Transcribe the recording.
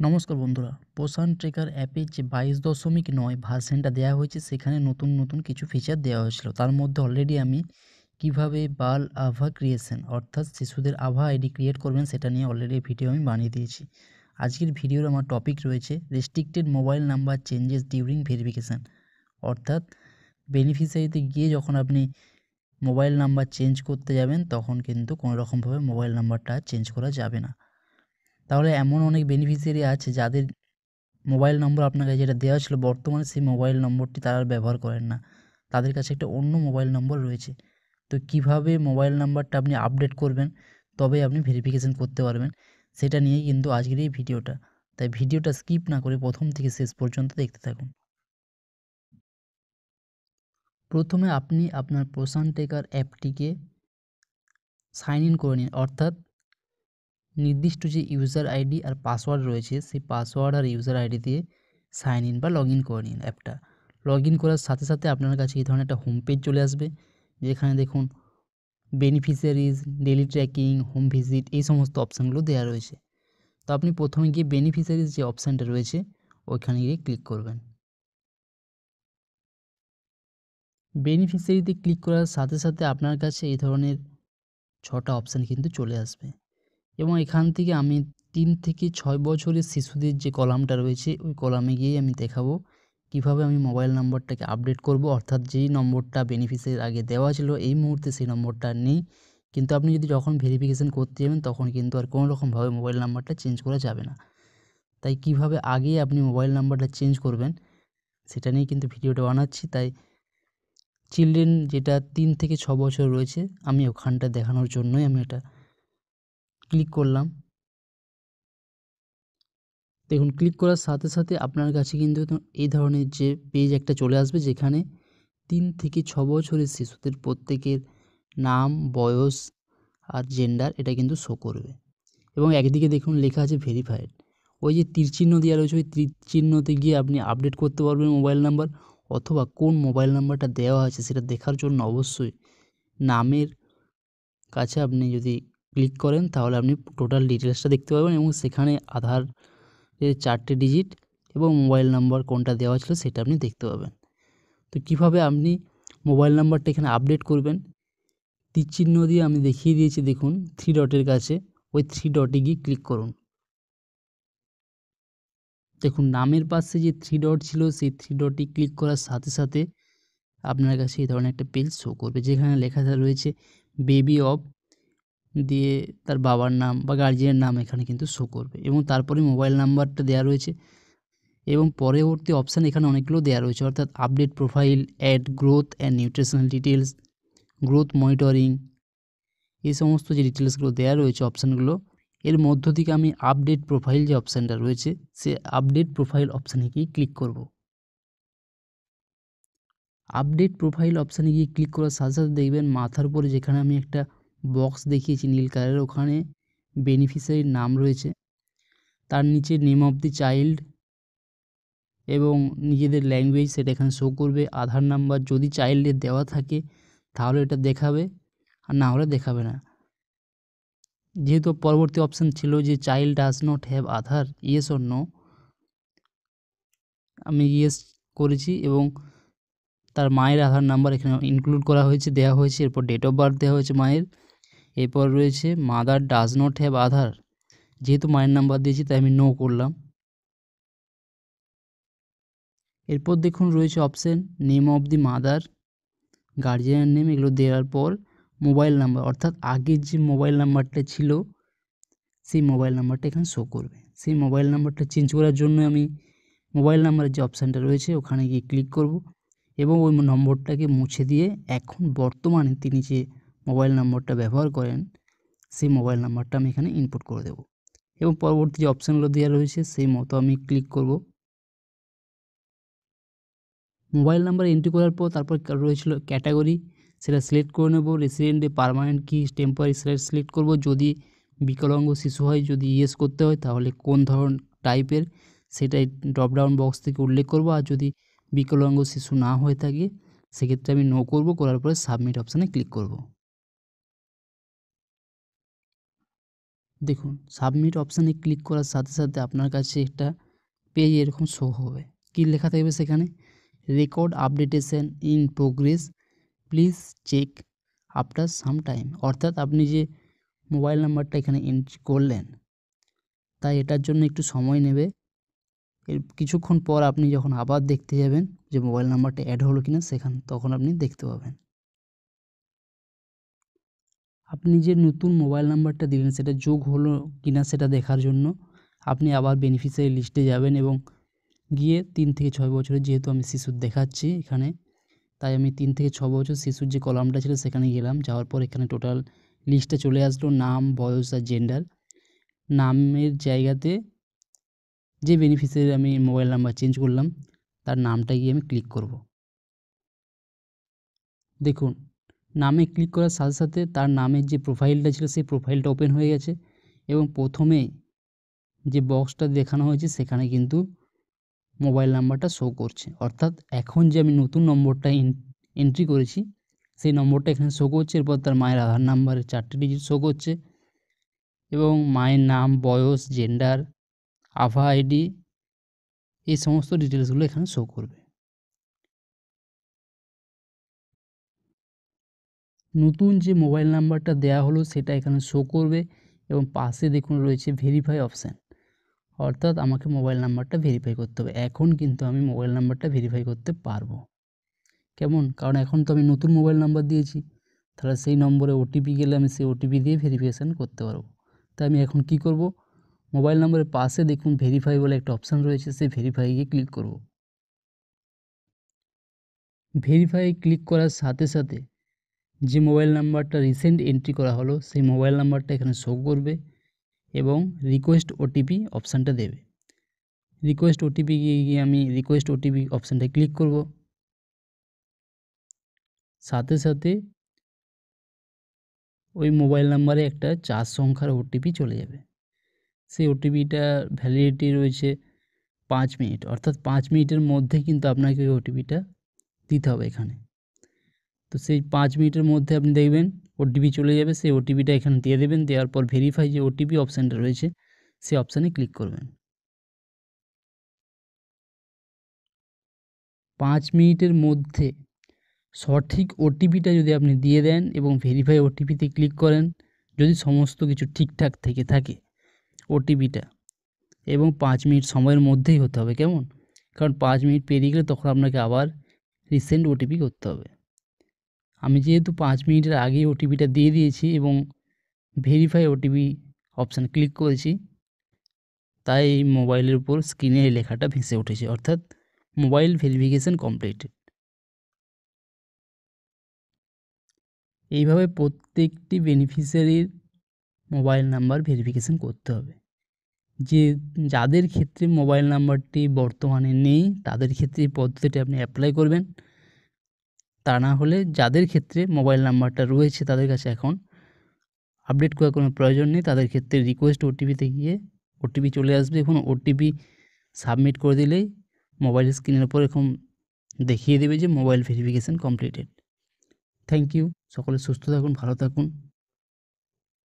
নমস্কার বন্ধুরা, পোষণ ট্রেকার অ্যাপে যে 22.9 ভার্সনটা দেওয়া হয়েছে সেখানে নতুন কিছু ফিচার দেওয়া হয়েছিল। তার মধ্যে অলরেডি আমি কিভাবে বাল আভা ক্রিয়েশন অর্থাৎ শিশুদের আভা আইডি ক্রিয়েট করবেন সেটা নিয়ে অলরেডি ভিডিও আমি বানিয়ে দিয়েছি। আজকের ভিডিওর আমার টপিক রয়েছে restricted mobile number changes during verification, অর্থাৎ বেনিফিশিয়ারিতে গিয়ে যখন আপনি মোবাইল নাম্বার চেঞ্জ করতে যাবেন তখন কিন্তু কোনো রকমভাবে মোবাইল নাম্বারটা চেঞ্জ করা যাবে না। তাহলে এমন অনেক বেনিফিশিয়ারি আছে যাদের মোবাইল নম্বর আপনার কাছে যেটা দেওয়া ছিল বর্তমানে সেই মোবাইল নম্বরটি তারা আর ব্যবহার করেন না। তাদের কাছে একটা অন্য মোবাইল নম্বর রয়েছে। তো কিভাবে মোবাইল নাম্বারটা আপনি আপডেট করবেন তবেই আপনি ভেরিফিকেশন করতে পারবেন, সেটা নিয়েই কিন্তু আজকের এই ভিডিওটা। তাই ভিডিওটা স্কিপ না করে প্রথম থেকে শেষ পর্যন্ত দেখতে থাকুন। প্রথমে আপনি আপনার পোষণ ট্রেকার অ্যাপটিকে সাইন ইন করে নিন, অর্থাৎ নির্দিষ্ট যে ইউজার আইডি আর পাসওয়ার্ড রয়েছে সেই পাসওয়ার্ড আর ইউজার আইডি দিয়ে সাইন ইন বা লগ ইন করে নিন অ্যাপটা। লগ ইন করার সাথে সাথে আপনার কাছে এই ধরনের একটা হোম পেজ চলে আসবে, যেখানে দেখুন beneficiaries, daily tracking, home visit এই সমস্ত অপশানগুলো দেওয়া রয়েছে। তো আপনি প্রথমে গিয়ে বেনিফিশিয়ারিজ যে অপশানটা রয়েছে ওইখানে গিয়ে ক্লিক করবেন। বেনিফিশিয়ারিতে ক্লিক করার সাথে সাথে আপনার কাছে এই ধরনের 6টা অপশান কিন্তু চলে আসবে, এবং এখান থেকে আমি 3 থেকে 6 বছরের শিশুদের যে কলামটা রয়েছে ওই কলামে গিয়েই আমি দেখাবো কিভাবে আমি মোবাইল নম্বরটাকে আপডেট করব, অর্থাৎ যেই নম্বরটা বেনিফিশিয়ারির আগে দেওয়া ছিল এই মুহূর্তে সেই নম্বরটা আর নেই, কিন্তু আপনি যদি যখন ভেরিফিকেশন করতে যাবেন তখন কিন্তু আর কোনো রকমভাবে মোবাইল নাম্বারটা চেঞ্জ করা যাবে না। তাই কিভাবে আগে আপনি মোবাইল নাম্বারটা চেঞ্জ করবেন সেটা নিয়ে কিন্তু ভিডিওটা বানাচ্ছি। তাই চিলড্রেন যেটা 3 থেকে 6 বছর রয়েছে আমি ওখানটা দেখানোর জন্যই আমি এটা ক্লিক করলাম। দেখুন, ক্লিক করার সাথে সাথে আপনার কাছে কিন্তু এই ধরনের যে পেজ একটা চলে আসবে, যেখানে 3 থেকে 6 বছরের শিশুদের প্রত্যেকের নাম, বয়স আর জেন্ডার এটা কিন্তু শো করবে, এবং একদিকে দেখুন লেখা আছে ভেরিফাইড। ওই যে তীর চিহ্ন দেওয়া রয়েছে ওই তীর চিহ্নতে গিয়ে আপনি আপডেট করতে পারবেন মোবাইল নাম্বার, অথবা কোন মোবাইল নাম্বারটা দেওয়া আছে সেটা দেখার জন্য অবশ্যই নামের কাছে আপনি যদি ক্লিক করেন তাহলে আপনি টোটাল ডিটেলসটা দেখতে পাবেন, এবং সেখানে আধার এর 4টে ডিজিট এবং মোবাইল নাম্বার কোনটা দেওয়া ছিল সেটা আপনি দেখতে পাবেন। তো কীভাবে আপনি মোবাইল নাম্বারটা এখানে আপডেট করবেন, তীরচিহ্ন দিয়ে আমি দেখিয়ে দিয়েছি, দেখুন 3 ডটের কাছে ওই 3 ডটে গিয়ে ক্লিক করুন। দেখুন নামের পাশে যে 3 ডট ছিল সেই 3 ডটে ক্লিক করার সাথে সাথে আপনার কাছে এই ধরনের একটা পেজ শো করবে, যেখানে লেখা রয়েছে বেবি অফ দিয়ে তার বাবার নাম বা গার্জিয়ানের নাম এখানে কিন্তু শো করবে, এবং তারপরে মোবাইল নাম্বারটা দেওয়া রয়েছে, এবং পরবর্তী অপশান এখানে অনেকগুলো দেওয়া রয়েছে, অর্থাৎ update profile, add growth and nutritional details, growth monitoring, এই সমস্ত যে ডিটেলসগুলো দেওয়া রয়েছে অপশানগুলো, এর মধ্য থেকে আমি আপডেট প্রোফাইল যে অপশানটা রয়েছে সে আপডেট প্রোফাইল অপশানে গিয়ে ক্লিক করব। আপডেট প্রোফাইল অপশানে গিয়ে ক্লিক করার সাথে সাথে দেখবেন মাথার উপরে যেখানে আমি একটা বক্স দেখিয়েছি নীল কালারের, ওখানে বেনিফিশিয়ারির নাম রয়েছে, তার নিচে নেম অফ দি চাইল্ড এবং নিজেদের ল্যাঙ্গুয়েজ সেটা এখানে শো করবে। আধার নাম্বার যদি চাইল্ডের দেওয়া থাকে তাহলে এটা দেখাবে, আর না হলে দেখাবে না। যেহেতু পরবর্তী অপশান ছিল যে child does not have Aadhaar, yes or no, আমি ইয়েস করেছি, এবং তার মায়ের আধার নাম্বার এখানে ইনক্লুড করা হয়েছে, দেওয়া হয়েছে। এরপর ডেট অফ বার্থ দেওয়া হয়েছে মায়ের। এরপর রয়েছে মাদার ডাজ নট হ্যাভ আধার, যেহেতু মায়ের নাম্বার দিয়েছি তাই আমি নো করলাম। এরপর দেখুন রয়েছে option name of the mother, গার্জিয়ানের নেম, এগুলো দেওয়ার পর মোবাইল নাম্বার, অর্থাৎ আগের যে মোবাইল নাম্বারটা ছিল সেই মোবাইল নাম্বারটা এখানে শো করবে। সেই মোবাইল নাম্বারটা চেঞ্জ করার জন্য আমি মোবাইল নাম্বারের যে অপশানটা রয়েছে ওখানে গিয়ে ক্লিক করব, এবং ওই নম্বরটাকে মুছে দিয়ে এখন বর্তমানে তিনি যে মোবাইল নম্বরটা ব্যবহার করেন সেই মোবাইল নাম্বারটা আমি এখানে ইনপুট করে দেব, এবং পরবর্তী যে অপশানগুলো দেওয়া রয়েছে সেই মতো আমি ক্লিক করব। মোবাইল নাম্বার এন্ট্রি করার পর তারপর রয়েছিল ক্যাটাগরি, সেটা সিলেক্ট করে নেব। রেসিডেন্টে পার্মানেন্ট কি টেম্পোরারি সেটা সিলেক্ট করব। যদি বিকলাঙ্গ শিশু হয়, যদি ইয়েস করতে হয় তাহলে কোন ধরন টাইপের সেটাই ড্রপডাউন বক্স থেকে উল্লেখ করব, আর যদি বিকলাঙ্গ শিশু না হয়ে থাকে সেক্ষেত্রে আমি নো করব। করার পরে সাবমিট অপশানে ক্লিক করব। দেখুন সাবমিট অপশানে ক্লিক করার সাথে সাথে আপনার কাছে একটা পেজ এরকম শো হবে। কী লেখা থাকবে সেখানে? Record updatation in progress, please check after some time. অর্থাৎ আপনি যে মোবাইল নাম্বারটা এখানে এন্ট্রি করলেন, তাই এটার জন্য একটু সময় নেবে। এর কিছুক্ষণ পর আপনি যখন আবার দেখতে যাবেন যে মোবাইল নাম্বারটা অ্যাড হলো কিনা, তখন আপনি দেখতে পাবেন। আপনি যে নতুন মোবাইল নাম্বারটা দিলেন সেটা যোগ হলো কিনা সেটা দেখার জন্য আপনি আবার বেনিফিশিয়ারি লিস্টে যাবেন এবং গিয়ে 3 থেকে 6 বছরের, যেহেতু আমি শিশুর দেখাচ্ছি এখানে, তাই আমি 3 থেকে 6 বছর শিশুর যে কলামটা ছিল সেখানে গেলাম। যাওয়ার পর এখানে টোটাল লিস্টটা চলে আসলো, নাম, বয়স আর জেন্ডার। নামের জায়গাতে যে বেনিফিশিয়ারি আমি মোবাইল নাম্বার চেঞ্জ করলাম তার নামটা গিয়ে আমি ক্লিক করব। দেখুন নামে ক্লিক করার সাথে সাথে তার নামের যে প্রোফাইলটা ছিল সেই প্রোফাইলটা ওপেন হয়ে গেছে এবং প্রথমেই যে বক্সটা দেখানো হয়েছে সেখানে কিন্তু মোবাইল নাম্বারটা শো করছে। অর্থাৎ এখন যে আমি নতুন নম্বরটা এন্ট্রি করেছি সেই নম্বরটা এখানে শো করছে। এরপর তার মায়ের আধার নাম্বারের 4টে ডিজিট শো করছে এবং মায়ের নাম, বয়স, জেন্ডার, আভা আইডি, এই সমস্ত ডিটেলসগুলো এখানে শো করবে। নতুন যে মোবাইল নাম্বারটা দেয়া হলো সেটা এখানে শো করবে এবং পাশে দেখুন রয়েছে ভেরিফাই অপশান। অর্থাৎ আমাকে মোবাইল নাম্বারটা ভেরিফাই করতে হবে। এখন কিন্তু আমি মোবাইল নাম্বারটা ভেরিফাই করতে পারবো। কেমন? কারণ এখন তো আমি নতুন মোবাইল নাম্বার দিয়েছি, তাহলে সেই নম্বরে ওটিপি গেলে আমি সেই ওটিপি দিয়ে ভেরিফিকেশান করতে পারবো। তাই আমি এখন কি করব? মোবাইল নম্বরের পাশে দেখুন ভেরিফাই বলে একটা অপশান রয়েছে, সেই ভেরিফাই গিয়ে ক্লিক করব। ভেরিফাই ক্লিক করার সাথে সাথে যে মোবাইল নাম্বারটা রিসেন্ট এন্ট্রি করা হলো সেই মোবাইল নাম্বারটা এখানে শো করবে এবং রিকোয়েস্ট ওটিপি অপশানটা দেবে। রিকোয়েস্ট ওটিপি গিয়ে আমি রিকোয়েস্ট ওটিপি অপশানটা ক্লিক করব। সাথে সাথে ওই মোবাইল নাম্বারে একটা 4 সংখ্যার ওটিপি চলে যাবে। সেই ওটিপিটা ভ্যালিডিটি রয়েছে 5 মিনিট, অর্থাৎ 5 মিনিটের মধ্যে কিন্তু আপনাকে ওই ওটিপিটা দিতে হবে এখানে। তো সেই 5 মিনিটের মধ্যে আপনি দেখবেন ওটিপি চলে যাবে, সেই ওটিপিটা এখানে দিয়ে দেবেন। দেওয়ার পর ভেরিফাই যে ওটিপি অপশানটা রয়েছে সেই অপশানে ক্লিক করবেন। 5 মিনিটের মধ্যে সঠিক ওটিপিটা যদি আপনি দিয়ে দেন এবং ভেরিফাই ওটিপিতে ক্লিক করেন, যদি সমস্ত কিছু ঠিকঠাক থেকে থাকে ওটিপিটা, এবং 5 মিনিট সময়ের মধ্যেই হতে হবে, কেমন? কারণ 5 মিনিট পেরিয়ে গেলে তখন আপনাকে আবার রিসেন্ড ওটিপি করতে হবে। আমি যেহেতু 5 মিনিটের আগেই ওটিপিটা দিয়ে দিয়েছি এবং ভেরিফাই ওটিপি অপশান ক্লিক করেছি, তাই এই মোবাইলের উপর স্ক্রিনে এই লেখাটা ভেসে উঠেছে, অর্থাৎ মোবাইল ভেরিফিকেশান কমপ্লিটেড। এইভাবে প্রত্যেকটি বেনিফিশিয়ারির মোবাইল নাম্বার ভেরিফিকেশান করতে হবে। যাদের ক্ষেত্রে মোবাইল নাম্বারটি বর্তমানে নেই তাদের ক্ষেত্রে এই পদ্ধতিটি আপনি অ্যাপ্লাই করবেন। তা না হলে যাদের ক্ষেত্রে মোবাইল নাম্বারটা রয়েছে তাদের কাছে এখন আপডেট করার কোনো প্রয়োজন নেই, তাদের ক্ষেত্রে রিকোয়েস্ট ওটিপিতে গিয়ে ওটিপি চলে আসবে। এখন ওটিপি সাবমিট করে দিলেই মোবাইল স্ক্রিনের উপর এরকম দেখিয়ে দেবে যে mobile verification completed. Thank you. সকলে সুস্থ থাকুন, ভালো থাকুন।